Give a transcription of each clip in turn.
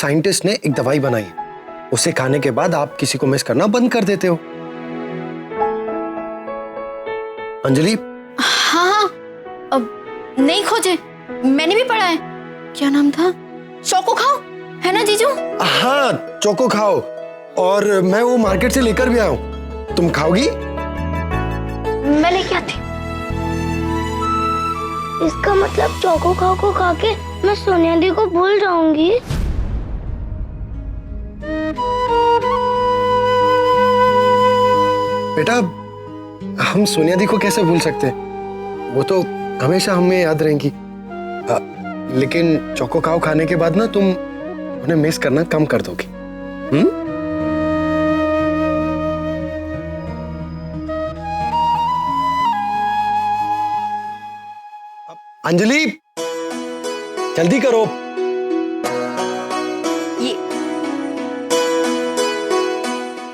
Scientist ने एक दवाई बनाई है, उसे खाने के बाद आप किसी को मिस करना बंद कर देते हो। अंजलि। हाँ, अब नहीं खोजे, मैंने भी पढ़ा है। क्या नाम था? चोको खाओ, है ना जीजू? हाँ, चोको खाओ। और मैं वो मार्केट से लेकर भी आया हूँ, तुम खाओगी? मैं लेके आती। इसका मतलब चोको खाओ को खा के मैं सोनिया दी को भूल जाऊंगी। बेटा, हम सोनिया दी को कैसे भूल सकते हैं? वो तो हमेशा हमें याद रहेंगी। लेकिन चोको खाओ खाने के बाद ना तुम उन्हें मिस करना कम कर दोगी। अंजलि, जल्दी करो।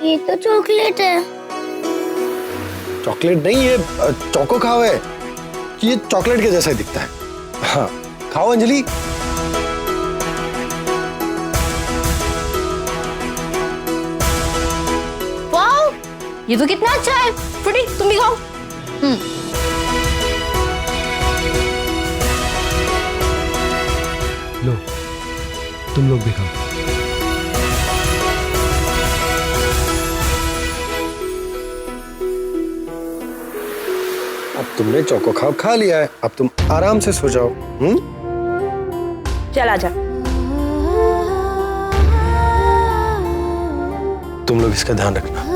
ये तो चॉकलेट है। चॉकलेट नहीं, ये चोको खाओ है। ये चॉकलेट के जैसा ही दिखता है। हाँ, खाओ अंजलि। वाह, ये तो कितना अच्छा है। फ्रूटी, तुम भी खाओ। लो, तुम लोग भी खाओ। अब तुमने चोको खाओ खा लिया है, अब तुम आराम से सो जाओ। चल आजा। तुम लोग इसका ध्यान रखना।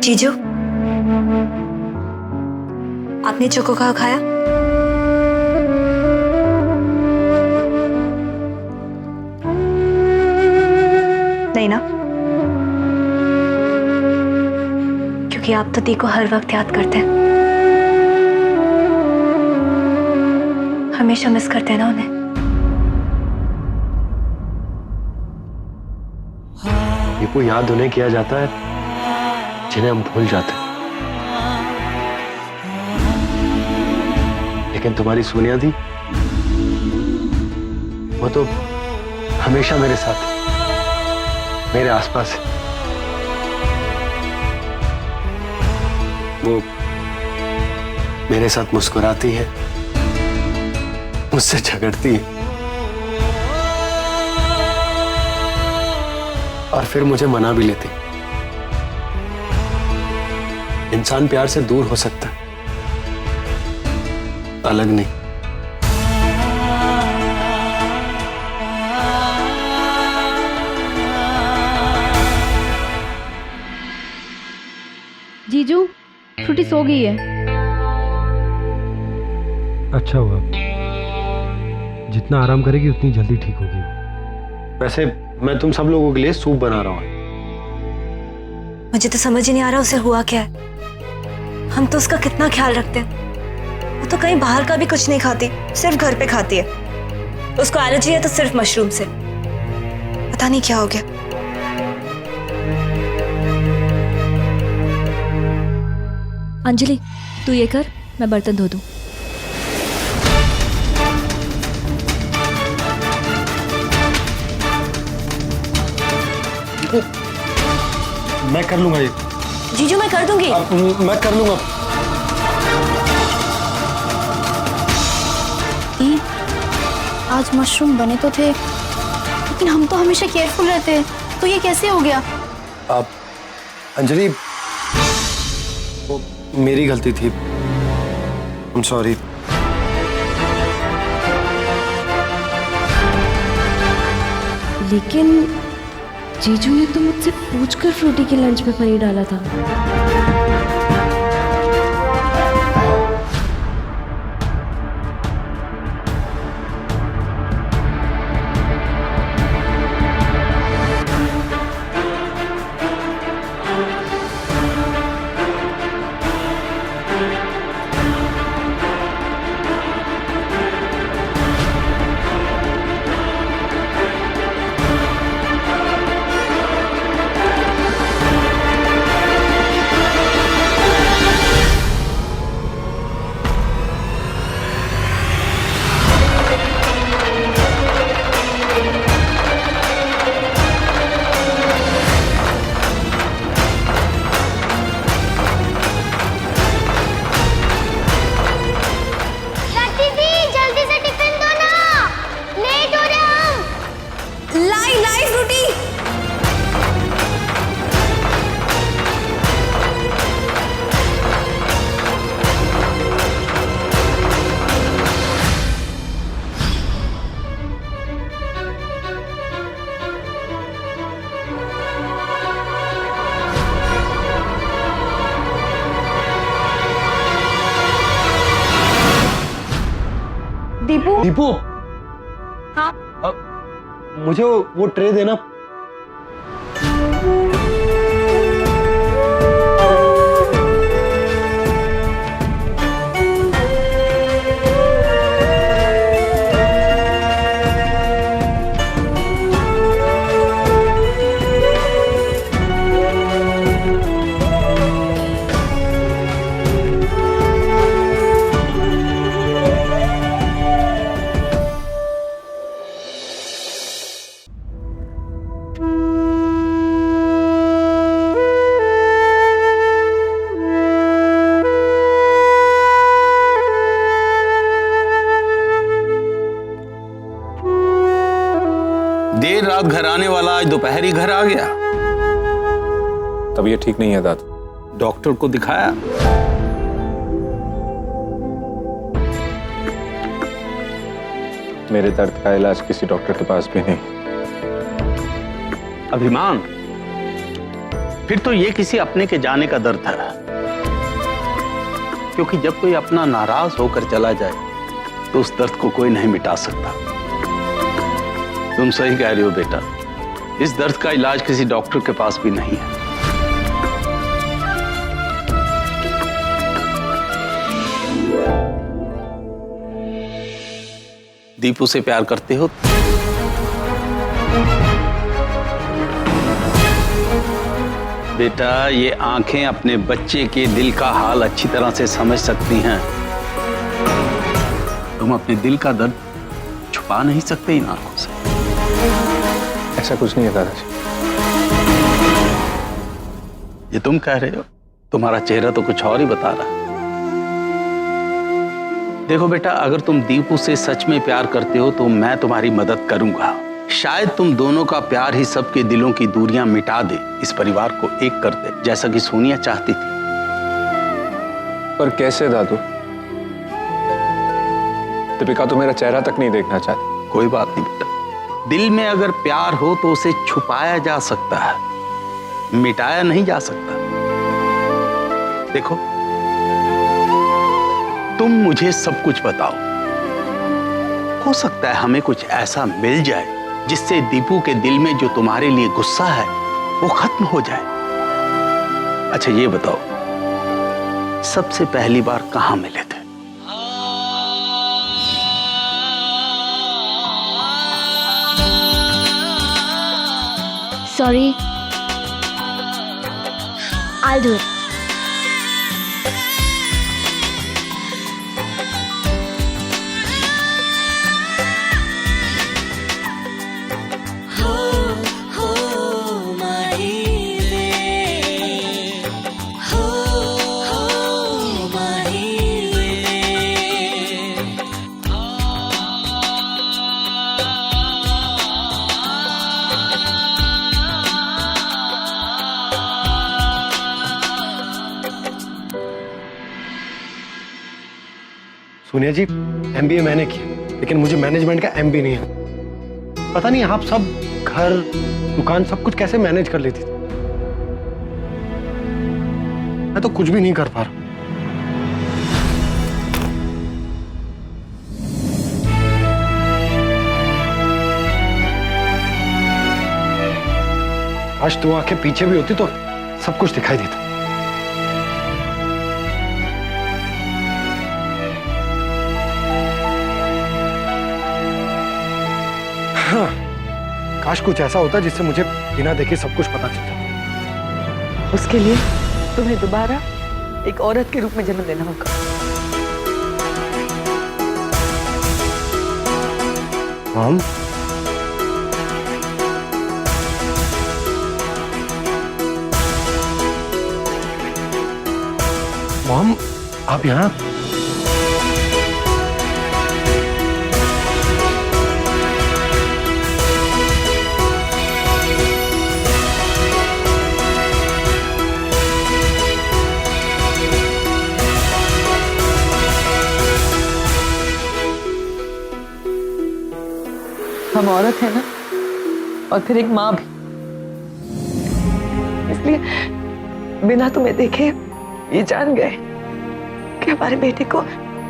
जीजू, आपने चोको खाओ खाया? नहीं ना? क्योंकि आप तो दी को हर वक्त याद करते हैं, हमेशा मिस करते हैं ना उन्हें। ये को याद उन्हें किया जाता है जिन्हें हम भूल जाते हैं। लेकिन तुम्हारी सोनिया दी, वो तो हमेशा मेरे साथ है, मेरे आसपास है। वो मेरे साथ मुस्कुराती है, मुझसे झगड़ती है और फिर मुझे मना भी लेती। इंसान प्यार से दूर हो सकता है, अलग नहीं। जीजू, फ्रूटी सो गई है। अच्छा हुआ, जितना आराम करेगी उतनी जल्दी ठीक होगी। वैसे मैं तुम सब लोगों के लिए सूप बना रहा हूँ। मुझे तो समझ ही नहीं आ रहा उसे हुआ क्या है। हम तो उसका कितना ख्याल रखते हैं। वो तो कहीं बाहर का भी कुछ नहीं खाती, सिर्फ घर पे खाती है। उसको एलर्जी है तो सिर्फ मशरूम से। पता नहीं क्या हो गया। अंजलि, तू ये कर, मैं बर्तन धो दूं। मैं कर लूंगा ये। जीजू, मैं कर दूंगी। मैं कर लूंगा। आज मशरूम बने तो थे, लेकिन हम तो हमेशा केयरफुल रहते हैं, तो ये कैसे हो गया? अंजलि, वो मेरी गलती थी। I'm sorry। लेकिन जीजू ने तो मुझसे पूछकर फ्रूटी के लंच में पनीर डाला था। चाची जी जल्दी से टिफिन दो ना, लेट हो रहे हम। लाई लाई फ्रूटी। दीपू, दीपू। हाँ? मुझे वो ट्रे देना। देर रात घर आने वाला आज दोपहर ही घर आ गया। तबीयत ठीक नहीं है दादू। डॉक्टर को दिखाया? मेरे दर्द का इलाज किसी डॉक्टर के पास भी नहीं। अभिमान, फिर तो ये किसी अपने के जाने का दर्द है, क्योंकि जब कोई अपना नाराज होकर चला जाए तो उस दर्द को कोई नहीं मिटा सकता। तुम सही कह रही हो बेटा, इस दर्द का इलाज किसी डॉक्टर के पास भी नहीं है। दीपू से प्यार करते हो? बेटा, ये आंखें अपने बच्चे के दिल का हाल अच्छी तरह से समझ सकती हैं। तुम अपने दिल का दर्द छुपा नहीं सकते इन आंखों से। ऐसा कुछ नहीं है दादाजी। ये तुम कह रहे हो, तुम्हारा चेहरा तो कुछ और ही बता रहा है। देखो बेटा, अगर तुम दीपू से सच में प्यार करते हो तो मैं तुम्हारी मदद करूंगा। शायद तुम दोनों का प्यार ही सबके दिलों की दूरियां मिटा दे, इस परिवार को एक कर दे, जैसा कि सोनिया चाहती थी। पर कैसे दादू? दीपिका तो मेरा चेहरा तक नहीं देखना चाहती। कोई बात नहीं बेटा, दिल में अगर प्यार हो तो उसे छुपाया जा सकता है, मिटाया नहीं जा सकता। देखो, तुम मुझे सब कुछ बताओ, हो सकता है हमें कुछ ऐसा मिल जाए जिससे दीपू के दिल में जो तुम्हारे लिए गुस्सा है वो खत्म हो जाए। अच्छा ये बताओ, सबसे पहली बार कहां मिले थे? Sorry. I'll do it. Sonia ji, MBA मैंने किया, लेकिन मुझे मैनेजमेंट का MB नहीं है। पता नहीं आप सब घर दुकान सब कुछ कैसे मैनेज कर लेती थी। मैं तो कुछ भी नहीं कर पा रहा। आज तू आंखें पीछे भी होती तो सब कुछ दिखाई देता। हाँ, काश कुछ ऐसा होता जिससे मुझे बिना देखे सब कुछ पता चल जाता। उसके लिए तुम्हें दोबारा एक औरत के रूप में जन्म लेना होगा। मॉम, मॉम, आप यहाँ? हम औरत है ना, और फिर एक माँ भी, इसलिए बिना तुम्हें देखे ये जान गए कि हमारे बेटे को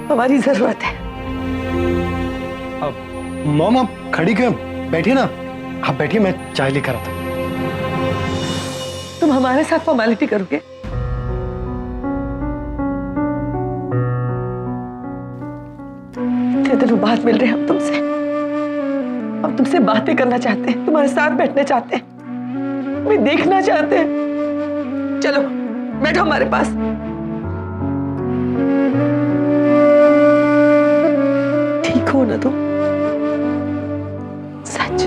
हमारी जरूरत है। अब मॉम, आप खड़ी क्यों? बैठिए ना, आप बैठिए, मैं चाय लेकर आता हूँ। तुम हमारे साथ फॉर्मेलिटी करोगे? इतने दिनों बाद मिल रहे हैं हम तुमसे, हम तुमसे बातें करना चाहते हैं, तुम्हारे साथ बैठना चाहते हैं, तुम्हें देखना चाहते हैं। चलो बैठो हमारे पास। ठीक हो ना तुम? सच?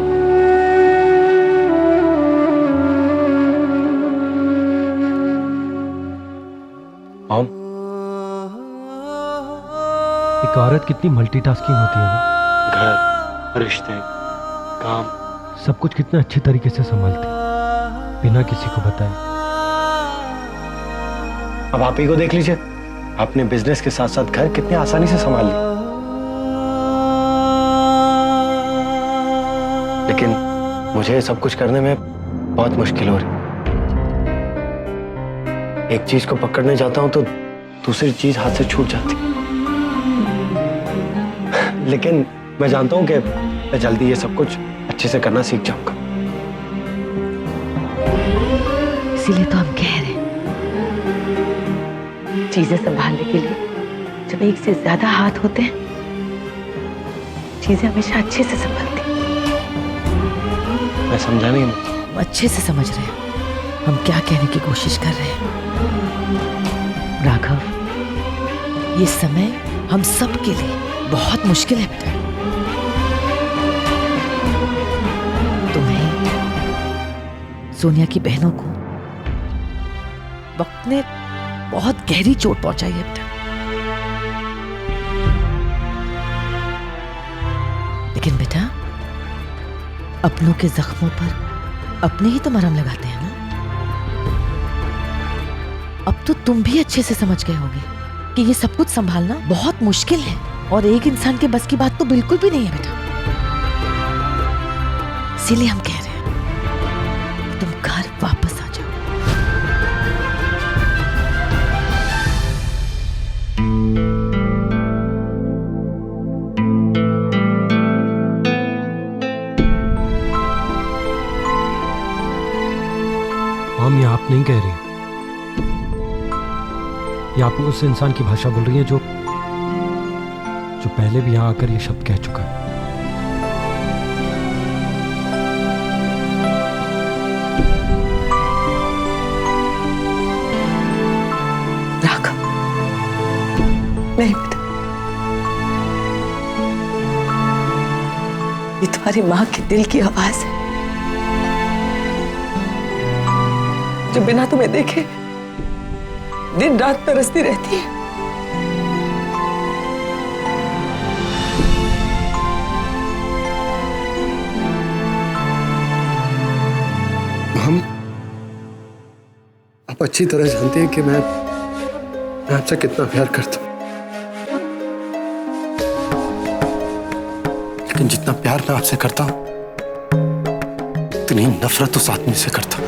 मॉम, एक औरत कितनी मल्टीटास्किंग होती है ना। घर, रिश्ते, काम, सब कुछ कितना अच्छे तरीके से संभालती है, बिना किसी को बताए। अब आप ही को देख लीजिए, आपने बिजनेस के साथ साथ घर कितनी आसानी से संभाल लिया। लेकिन मुझे सब कुछ करने में बहुत मुश्किल हो रही। एक चीज को पकड़ने जाता हूं तो दूसरी चीज हाथ से छूट जाती। लेकिन मैं जानता हूं कि मैं जल्दी ये सब कुछ अच्छे से करना सीख जाऊंगा। इसीलिए तो हम कह रहे हैं, चीजें संभालने के लिए जब एक से ज्यादा हाथ होते हैं, चीजें हमेशा अच्छे से संभलती हैं। मैं समझा नहीं। हम अच्छे से समझ रहे हैं हम क्या कहने की कोशिश कर रहे हैं। राघव, ये समय हम सब के लिए बहुत मुश्किल है बेटा। तुम्हें, सोनिया की बहनों को वक्त ने बहुत गहरी चोट पहुंचाई है बेटा। लेकिन बेटा, अपनों के जख्मों पर अपने ही तो मरहम लगाते हैं ना। अब तो तुम भी अच्छे से समझ गए होगे कि ये सब कुछ संभालना बहुत मुश्किल है और एक इंसान के बस की बात तो बिल्कुल भी नहीं है बेटा। इसीलिए हम कह रहे हैं तुम घर वापस आ जाओ। हम ये आप नहीं कह रही, ये आप उस इंसान की भाषा बोल रही है जो पहले भी यहां आकर ये शब्द कह चुका है। राघव, नहीं बेटा, ये तुम्हारी मां के दिल की आवाज है जो बिना तुम्हें देखे दिन रात तरसती रहती है। हम, आप अच्छी तरह जानते हैं कि मैं आपसे कितना प्यार करता हूं। लेकिन जितना प्यार मैं आपसे करता हूं, कितनी नफरत उस आदमी से करता।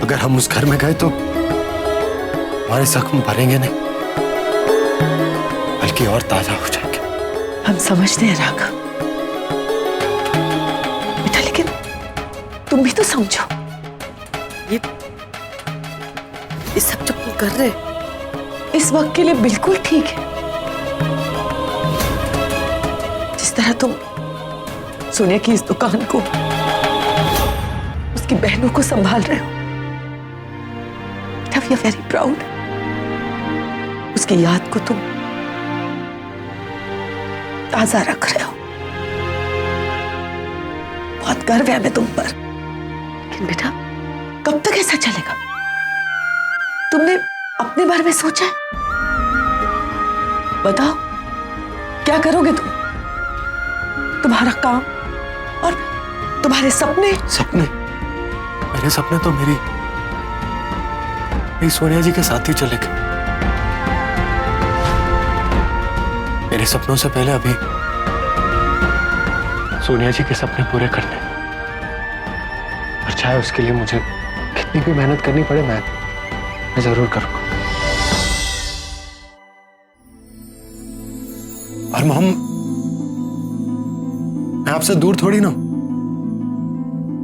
अगर हम उस घर में गए तो हमारे जख्म भरेंगे नहीं, बल्कि और ताजा हो जाएंगे। हम समझते हैं राघव बेटा, लेकिन तुम भी तो समझो, ये सब जो तुम कर रहे हो इस वक्त के लिए बिल्कुल ठीक है। जिस तरह तुम सोनिया की इस दुकान को, उसकी बहनों को संभाल रहे हो, वी आर वेरी प्राउड। उसकी याद को तुम ताजा रख रहे हो, बहुत गर्व है हमें तुम पर। लेकिन बेटा, कब तक ऐसा चलेगा? तुमने अपने बारे में सोचा है? बताओ, क्या करोगे तुम? तुम्हारा काम और तुम्हारे सपने? सपने? मेरे सपने तो मेरी सोनिया जी के साथ ही चले गए। मेरे सपनों से पहले अभी सोनिया जी के सपने पूरे करने, और चाहे उसके लिए मुझे कितनी भी मेहनत करनी पड़े, मैं जरूर करूंगा। और मैं आपसे दूर थोड़ी ना,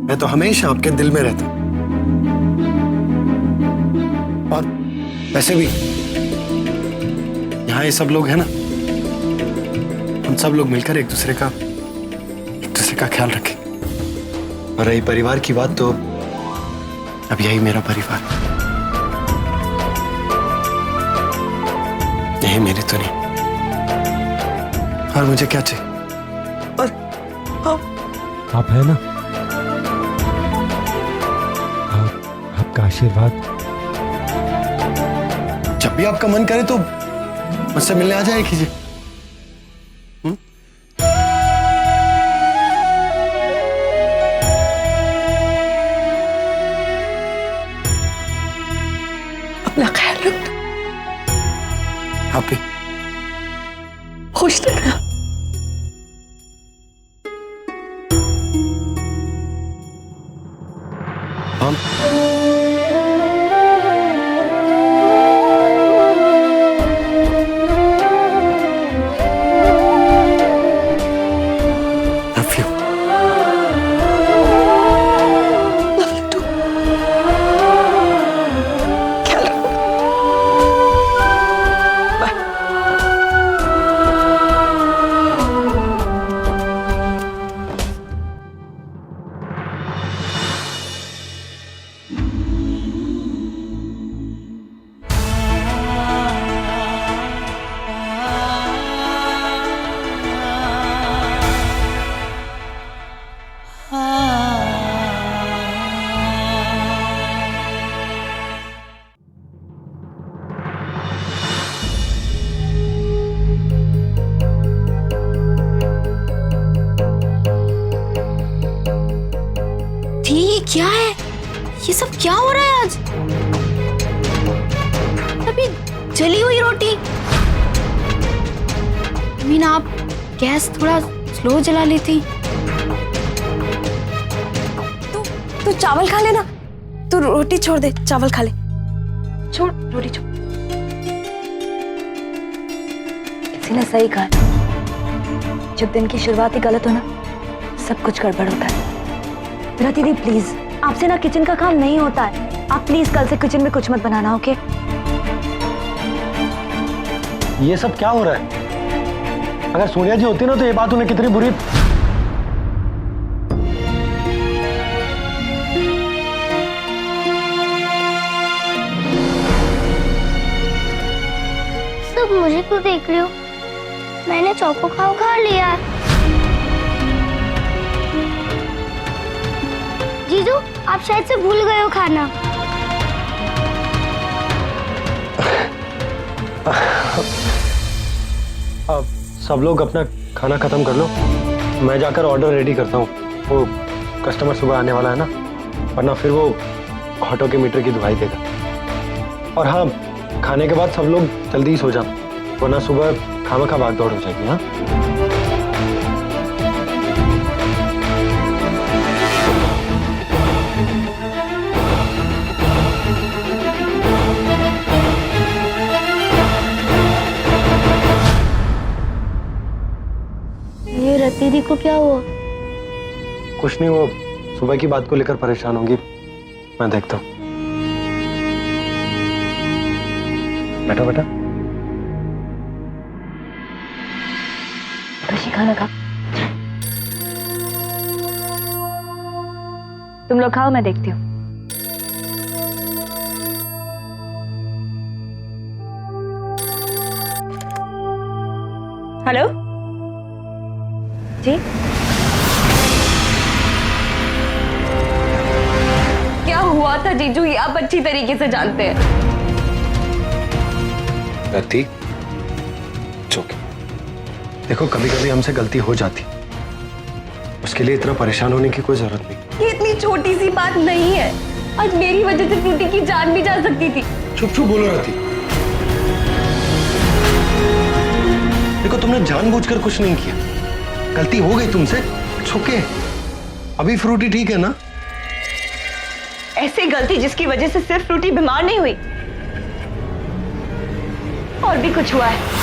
मैं तो हमेशा आपके दिल में रहता हूं। और वैसे भी यहाँ ये सब लोग हैं ना, हम सब लोग मिलकर एक दूसरे का ख्याल रखें। और रही परिवार की बात, तो अब यही मेरा परिवार, यही मेरी दुनिया। और मुझे क्या चाहिए? और आप है ना, आपका आशीर्वाद। जब भी आपका मन करे तो मुझसे मिलने आ जाए कीजिए। अपना ख्याल रखना। आप भी खुश रहना। हम ये क्या है? ये सब क्या हो रहा है आज? अभी जली हुई रोटी। मीना, आप गैस थोड़ा स्लो जला लेती। तू चावल खा लेना, तू रोटी छोड़ दे, चावल खा ले। छोड़, रोटी छोड़। किसी ने सही कहा, जब दिन की शुरुआत ही गलत हो ना, सब कुछ गड़बड़ होता है। रति दी, प्लीज, आपसे ना किचन का काम नहीं होता है। आप प्लीज कल से किचन में कुछ मत बनाना, ओके? ये सब क्या हो रहा है? अगर सोनिया जी होती ना तो ये बात उन्हें कितनी बुरी। सब मुझे क्यों देख रहे हो? मैंने चोको खाओ खा लिया। जीजू, आप शायद से भूल गए हो खाना। अब सब लोग अपना खाना खत्म कर लो, मैं जाकर ऑर्डर रेडी करता हूँ। वो कस्टमर सुबह आने वाला है ना, वरना फिर वो ऑटो के मीटर की दुहाई देगा। और हाँ, खाने के बाद सब लोग जल्दी सो जाओ, वरना सुबह खामा खा भाग दौड़ हो जाएगी। हाँ, को क्या हुआ? कुछ नहीं, वो सुबह की बात को लेकर परेशान होंगी, मैं देखता हूँ। बैठो बेटा। खाना खा। तुम लोग खाओ, मैं देखती हूँ। हेलो जी, क्या हुआ था जीजू, ये आप अच्छी तरीके से जानते हैं। रति, चुप। देखो कभी कभी हमसे गलती हो जाती, उसके लिए इतना परेशान होने की कोई जरूरत नहीं। ये इतनी छोटी सी बात नहीं है, आज मेरी वजह से फ्रूटी की जान भी जा सकती थी। चुप चुप बोलो रति। देखो तुमने जानबूझकर कुछ नहीं किया, गलती हो गई तुमसे, छुके। अभी फ्रूटी ठीक है ना? ऐसी गलती जिसकी वजह से सिर्फ फ्रूटी बीमार नहीं हुई, और भी कुछ हुआ है।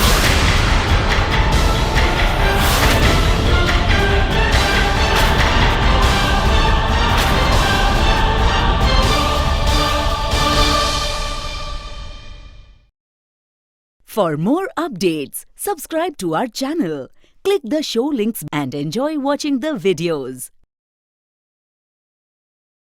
For more updates, subscribe to our channel, click the show links and enjoy watching the videos.